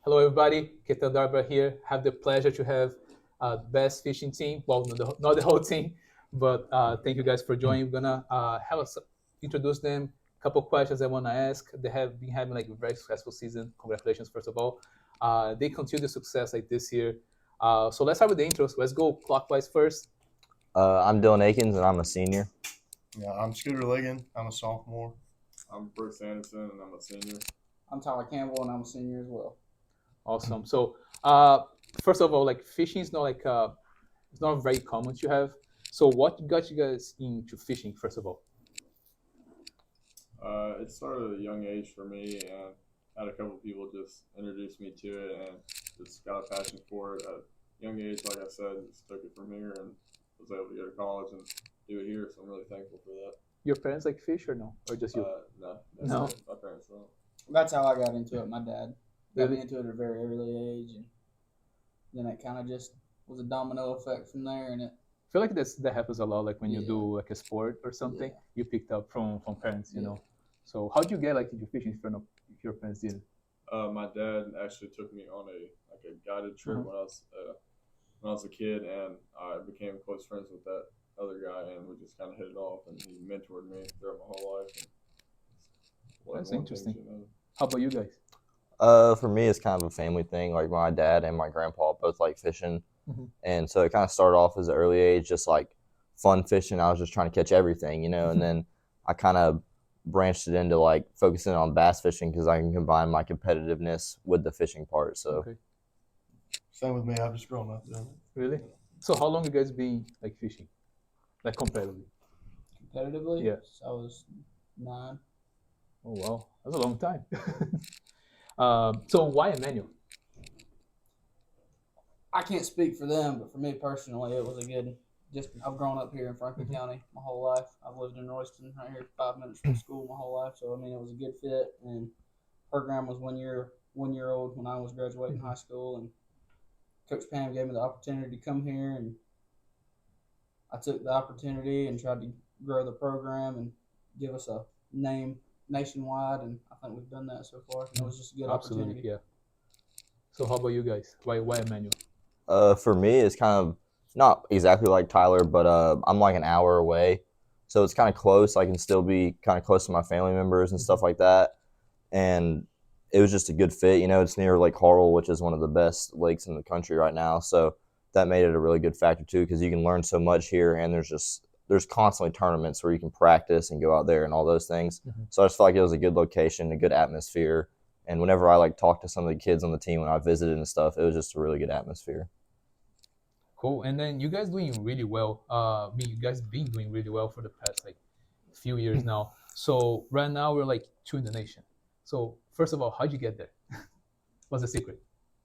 Hello, everybody. Ketan Darba here. Have the pleasure to have Bass Fishing team. Well, not the whole team, but thank you guys for joining. We're gonna introduce them. A couple questions I want to ask. They have been having like a very successful season. Congratulations, first of all. They continue the success like this year. So let's start with the intros. Let's go clockwise first. I'm Dylan Akins, and I'm a senior. Yeah, I'm Scooter Ligon. I'm a sophomore. I'm Brooks Anderson, and I'm a senior. I'm Tyler Campbell, and I'm a senior as well. Awesome. So first of all, like fishing is not like it's not very common to have. So what got you guys into fishing, first of all? It started at a young age for me, and had a couple people just introduce me to it, and just got a passion for it at a young age. Like I said, just took it from here and was able to go to college and do it here. So I'm really thankful for that. Your parents like fish or no, or just you? No, No. my parents don't. That's how I got into it. My dad got Really? me into it at a very early age, and then it kind of just was a domino effect from there. And it, I feel like that happens a lot. Like when you Yeah. do like a sport or something, Yeah. you picked up from parents, you Yeah. know. So how did you get like into fishing if your parents didn't? My dad actually took me on a guided trip Uh-huh. when I was a kid, and I became close friends with that other guy, and we just kind of hit it off, and he mentored me throughout my whole life. That's One interesting. thing, How about you guys? For me, it's kind of a family thing. Like my dad and my grandpa both like fishing, Mhm. and so it kind of started off as an early age, just like fun fishing. I was just trying to catch everything, and then I kind of branched it into like focusing on bass fishing because I can combine my competitiveness with the fishing part. So Okay. Same with me. I've just grown up doing it. Really? So how long you guys been like fishing, like competitively? competitively, Yeah. so I was 9. Oh wow, that's a long time. So why Emmanuel? I can't speak for them, but for me personally, it was a good. Just I've grown up here in Franklin Mhm. County my whole life. I've lived in Royston, right here, 5 minutes from school my whole life. So I mean, it was a good fit. And program was 1 year old when I was graduating high school, and Coach Pam gave me the opportunity to come here, and I took the opportunity and tried to grow the program and give us a name nationwide, and I think we've done that so far. And it was just a good Absolutely, opportunity. yeah. So how about you guys? Why Emmanuel? for me, it's kind of not exactly like Tyler, but I'm like an hour away, so it's kind of close. I can still be kind of close to my family members and stuff like that, and it was just a good fit. It's near Lake Harwell, which is one of the best lakes in the country right now. So that made it a really good factor too, because you can learn so much here, and there's constantly tournaments where you can practice and go out there and all those things. Mhm. So I just felt like it was a good location, a good atmosphere, and whenever I like talked to some of the kids on the team when I visited and stuff, it was just a really good atmosphere. Cool. And then you guys doing really well. You guys been doing really well for the past like few years now. So right now we're like two in the nation. So first of all, how'd you get there? What's the secret?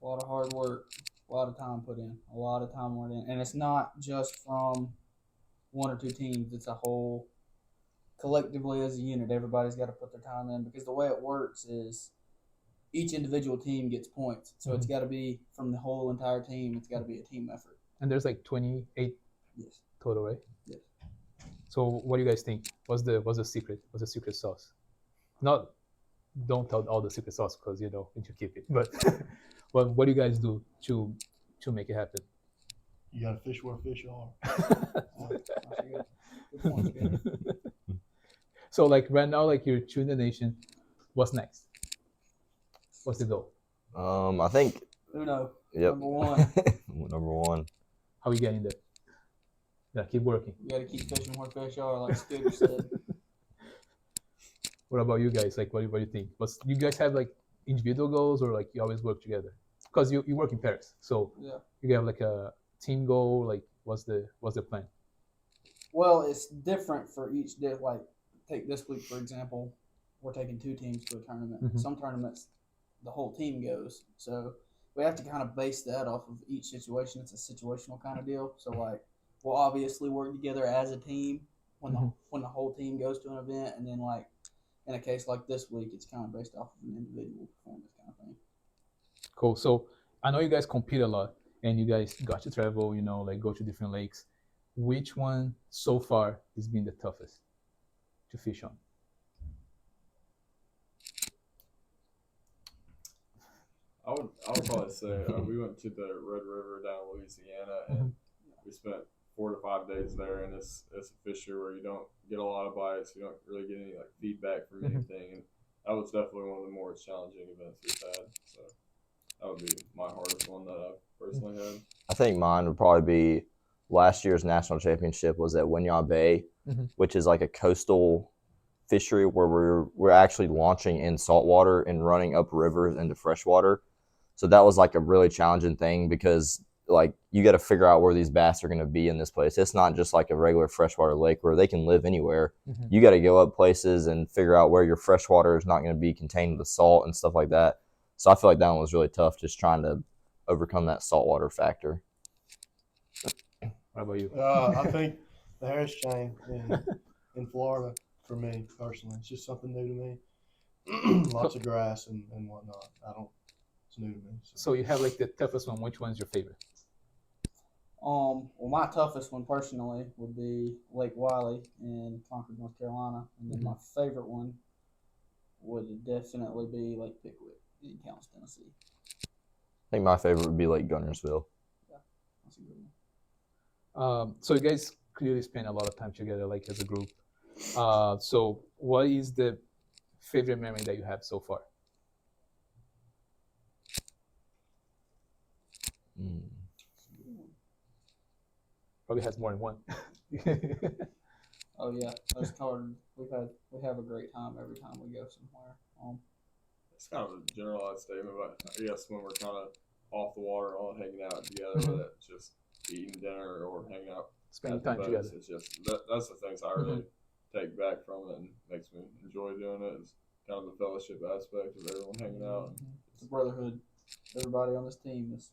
A lot of hard work, a lot of time put in, a lot of time put in, and it's not just from one or two teams. It's a whole collectively as a unit. Everybody's got to put their time in because the way it works is each individual team gets points. So it's got to be from the whole entire team. It's got to be a team effort. And there's like 28 Yes. total, right? Yes. So what do you guys think? What's the secret? What's the secret sauce? Not don't tell all the secret sauce because you need to keep it. But what do you guys do to make it happen? You got to fish where fish are. Good point, Scooter. So like right now, like you're two in the nation. What's next? What's the goal? I think Uno, yep. number one. Number one. How we getting there? Yeah, keep working. You got to keep fishing where fish are, like Scooter said. What about you guys? Like, what do you think? You guys have like individual goals or like you always work together? Because you work in pairs, so Yeah. you have like a team goal. Like, what's the plan? Well, it's different for each day. Like, take this week, for example, we're taking 2 teams to a tournament. Mhm. Some tournaments, the whole team goes. So we have to kind of base that off of each situation. It's a situational kind of deal. So, like, we'll obviously work together as a team when the whole team goes to an event. And then, like, in a case like this week, it's kind of based off of an individual performance kind of thing. Cool. So I know you guys compete a lot, and you guys got to travel. Like go to different lakes. Which one so far has been the toughest to fish on? I I would probably say we went to the Red River down in Louisiana, and we spent 4 to 5 days there. And it's a fishery where you don't get a lot of bites, you don't really get any like feedback from anything. And that was definitely one of the more challenging events we've had. So that would be my hardest one that I've personally had. I think mine would probably be last year's national championship was at Winyah Bay, which is like a coastal fishery where we're actually launching in saltwater and running up rivers into freshwater. So that was like a really challenging thing because like you got to figure out where these bass are going to be in this place. It's not just like a regular freshwater lake where they can live anywhere. You got to go up places and figure out where your freshwater is not going to be contained with salt and stuff like that. So I feel like that one was really tough, just trying to overcome that saltwater factor. What about you? I think the Harris chain in Florida, for me personally, it's just something new to me. Lots of grass and whatnot. It's new to me. So you have like the toughest one. Which one's your favorite? Well, my toughest one personally would be Lake Wiley in Concord, North Carolina, and then my favorite one would definitely be Lake Pickwick in Counts, Tennessee. I think my favorite would be Lake Gunnersville. Yeah, that's a good one. So you guys clearly spend a lot of time together, like as a group. So what is the favorite memory that you have so far? Probably has more than one. Oh yeah, that's hard. We have a great time every time we go somewhere. It's kind of a generalized statement, but I guess when we're kind of off the water, all hanging out together, whether it's just eating dinner or hanging out, Spending at the time boats, together. it's just that's the things I really take back from it and makes me enjoy doing it. Is kind of the fellowship aspect of everyone hanging out. It's a brotherhood. Everybody on this team is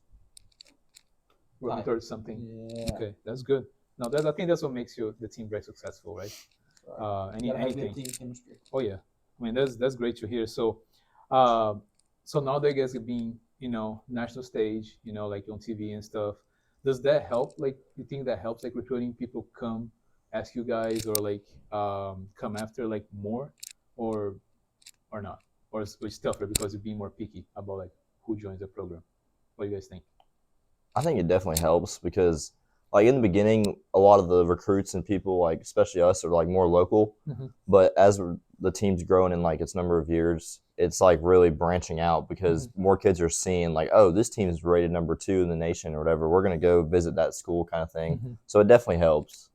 Working tight. towards something. Yeah. Okay, that's good. No, I think that's what makes the team very successful, right? Right. Gotta have Anything. good team chemistry. Oh yeah, I mean that's great to hear. So, so now that you guys are being national stage, like on TV and stuff, does that help? Like, you think that helps, like recruiting people come ask you guys or like come after like more, or not, or it's tougher because you're being more picky about like who joins the program? What do you guys think? I think it definitely helps because, like in the beginning, a lot of the recruits and people, like especially us, are like more local. But as the team's growing in like its number of years, it's like really branching out because more kids are seeing like, oh, this team is rated number 2 in the nation or whatever. We're gonna go visit that school, kind of thing. So it definitely helps.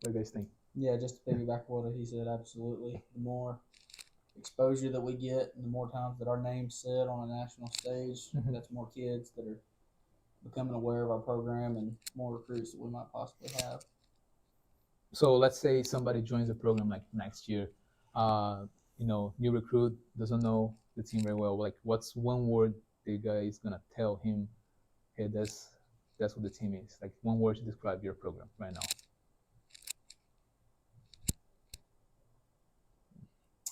What do you guys think? Yeah, just to piggyback what he said, absolutely. The more exposure that we get, and the more times that our name's said on a national stage, that's more kids that are becoming aware of our program and more recruits that we might possibly have. So let's say somebody joins the program like next year, new recruit, doesn't know the team very well. Like, what's one word the guy is gonna tell him? Hey, that's what the team is. Like, one word to describe your program right now.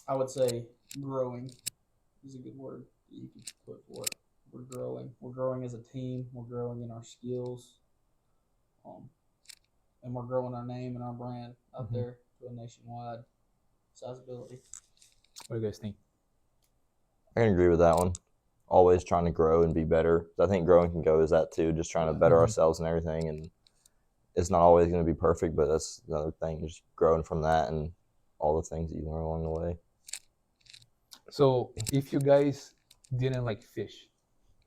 I would say growing is a good word that you could put for it. We're growing. We're growing as a team. We're growing in our skills. And we're growing our name and our brand out there to a nationwide sizability. What do you guys think? I can agree with that one. Always trying to grow and be better. I think growing can go as that too, just trying to better ourselves and everything. And it's not always going to be perfect, but that's another thing, just growing from that and all the things that you learn along the way. So if you guys didn't like fish,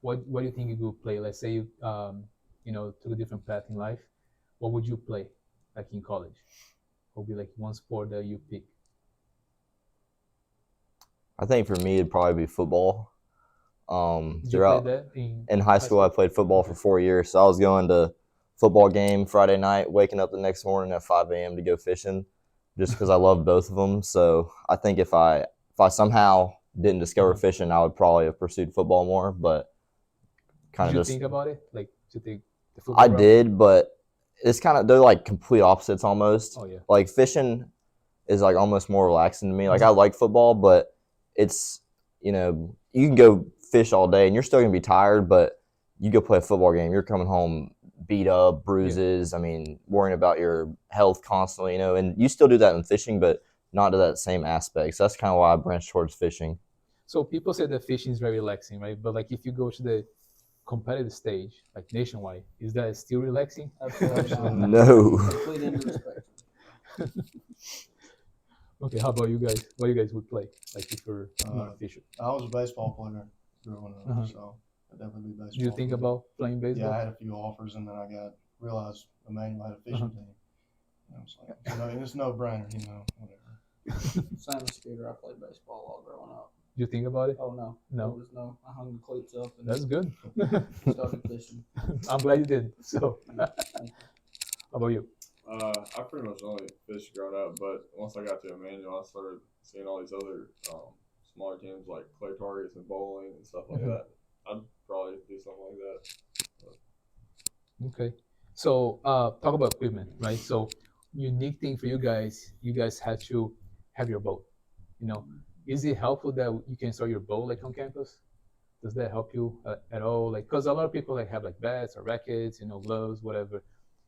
what do you think you would play? Let's say you took a different path in life. What would you play, like in college? What would be like one sport that you pick? I think for me, it'd probably be football. Did you play that in high school, I played football for 4 years. So I was going to football game Friday night, waking up the next morning at 5 a.m. to go fishing, just because I loved both of them. So I think if I somehow didn't discover fishing, I would probably have pursued football more. But kind of Did you just think about it, like to take the football I route? did, but it's kind of, they're like complete opposites almost. Oh yeah. Like fishing is like almost more relaxing to me. Like I like football, but it's, you can go fish all day and you're still gonna be tired, but you go play a football game, you're coming home beat up, bruises. I mean, worrying about your health constantly, and you still do that in fishing, but not to that same aspect. So that's kind of why I branched towards fishing. So people say that fishing is very relaxing, right? But like if you go to the competitive stage, like nationwide, is that still relaxing? Absolutely not. No. Complete end of the spectrum. Okay, how about you guys? What you guys would play? Like if you're not a fisher. I was a baseball player growing up, Uh-huh. so I'd definitely be baseball. Do you think about playing Yeah, baseball? I had a few offers, and then I realized Emmanuel had a fishing Uh-huh. team. And I was like, it's no brainer, whatever. Same as Scooter. I played baseball while growing up. Do you think about it? Oh no, No. There was no. I hung the cleats up and That's good. started fishing. I'm glad you did. So, how about you? I pretty much only fished growing up, but once I got to Emmanuel, I started seeing all these other smaller teams like clay targets and bowling and stuff like that. I'd probably do something like that. Okay. So, talk about equipment, right? So, unique thing for you guys had to have your boat. You know, is it helpful that you can store your boat like on campus? Does that help you at all? Like, cause a lot of people like have like bats or rackets, gloves, whatever,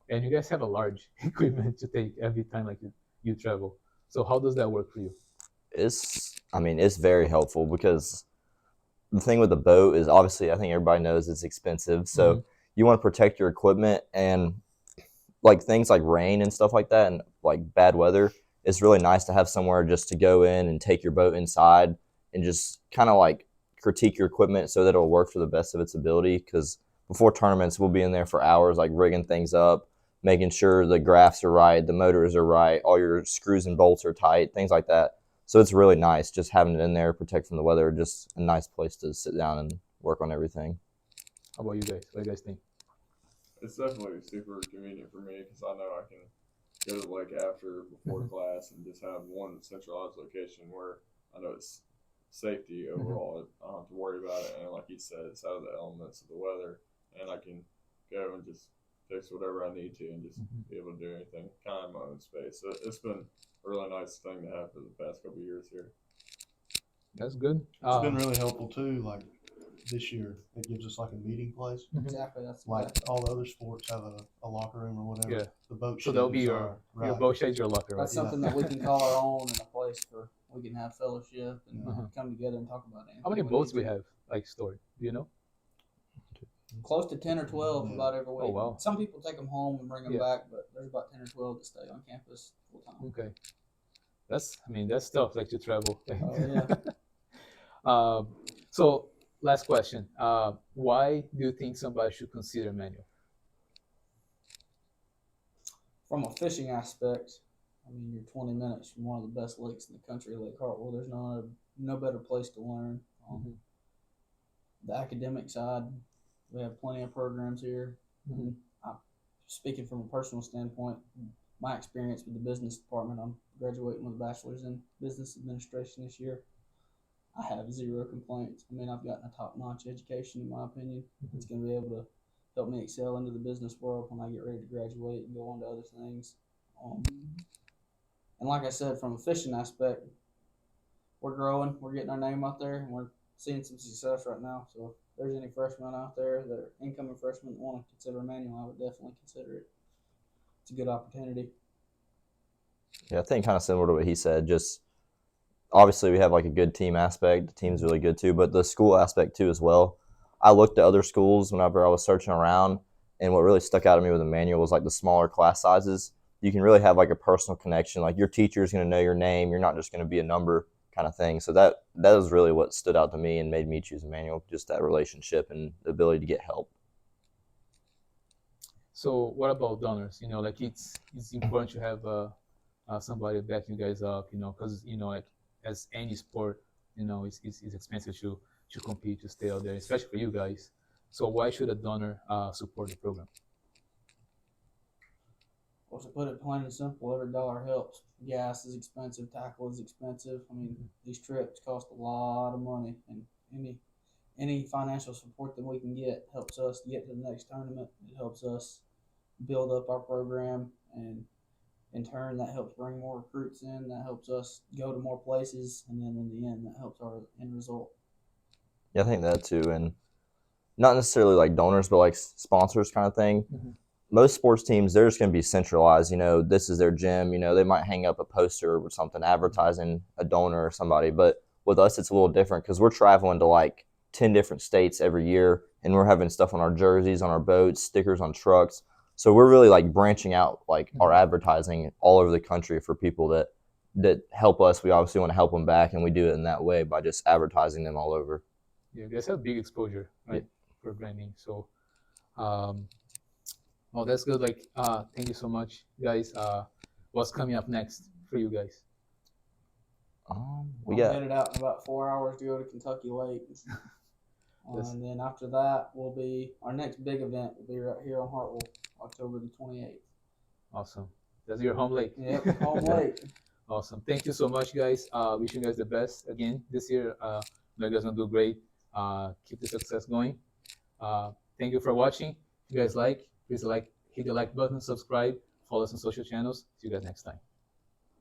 and you guys have a large equipment to take every time like you travel. So, how does that work for you? It's very helpful because the thing with the boat is obviously I think everybody knows it's expensive. So you want to protect your equipment and like things like rain and stuff like that and like bad weather. It's really nice to have somewhere just to go in and take your boat inside and just kind of like critique your equipment so that it'll work for the best of its ability. Because before tournaments, we'll be in there for hours, like rigging things up, making sure the graphs are right, the motors are right, all your screws and bolts are tight, things like that. So it's really nice just having it in there, protect from the weather, just a nice place to sit down and work on everything. How about you guys? What do you guys think? It's definitely super convenient for me because I know I can go to the lake after, before class, and just have one centralized location where I know it's safety overall. I don't have to worry about it, and like you said, it's out of the elements of the weather, and I can go and just fix whatever I need to and just be able to do anything kind of in my own space. So it's been a really nice thing to have for the past couple of years here. That's good. It's been really helpful too. Like this year, it gives us like a meeting place. Exactly. That's Like exactly. all the other sports have a locker room or whatever. Yeah. The boat. So that'll be shed is your our- your right. boat sheds, your locker, right? That's something that we can call our own and a place for we can have fellowship and come together and talk about it. How many boats we have like stored? Do you know? Close to 10 or 12 Yeah. about every week. Oh, wow. Some people take them home and bring them back, but there's about 10 or 12 that stay on campus full time. Okay. That's tough, like to travel. Oh, yeah. So last question. Why do you think somebody should consider manual? From a fishing aspect, I mean, you're 20 minutes from one of the best lakes in the country, Lake Hartwell. There's no better place to learn. The academic side, we have plenty of programs here. Speaking from a personal standpoint, my experience with the business department, I'm graduating with a bachelor's in business administration this year. I have zero complaints. I mean, I've gotten a top-notch education, in my opinion. It's going to be able to help me excel into the business world when I get ready to graduate and go on to other things. And like I said, from a fishing aspect, we're growing. We're getting our name out there, and we're seeing some success right now. So if there's any freshmen out there that are incoming freshmen that want to consider Emmanuel, I would definitely consider it. It's a good opportunity. Yeah, I think kind of similar to what he said. Just obviously we have like a good team aspect. The team's really good too, but the school aspect too as well. I looked at other schools whenever I was searching around, and what really stuck out to me with Emmanuel was like the smaller class sizes. You can really have like a personal connection. Like your teacher is going to know your name. You're not just going to be a number kind of thing. So that is really what stood out to me and made me choose Emmanuel, just that relationship and the ability to get help. So what about donors? Like it's important to have somebody backing you guys up. Because like as any sport, it's expensive to compete, to stay out there, especially for you guys. So why should a donor support the program? Well, to put it plain and simple, every dollar helps. Gas is expensive, tackle is expensive. I mean, these trips cost a lot of money, and any financial support that we can get helps us get to the next tournament. It helps us build up our program, and in turn, that helps bring more recruits in. That helps us go to more places, and then in the end, that helps our end result. Yeah, I think that too, and not necessarily like donors, but like sponsors kind of thing. Most sports teams, they're just going to be centralized. This is their gym. They might hang up a poster or something advertising a donor or somebody. But with us, it's a little different because we're traveling to like 10 different states every year, and we're having stuff on our jerseys, on our boats, stickers on trucks. So we're really like branching out like our advertising all over the country for people that help us. We obviously want to help them back, and we do it in that way by just advertising them all over. Yeah, you guys have big exposure, right, for branding. So, well, that's good. Like, thank you so much, guys. What's coming up next for you guys? We I'm got headed out in about 4 hours to go to Kentucky Lake. And then after that will be our next big event will be right here on Hartwell, October the 28th. Awesome. That's your home lake. Yep, home lake. Awesome. Thank you so much, guys. Wishing you guys the best again this year. You guys gonna do great. Keep the success going. Thank you for watching. If you guys like, please hit the like button, subscribe, follow us on social channels. See you guys next time.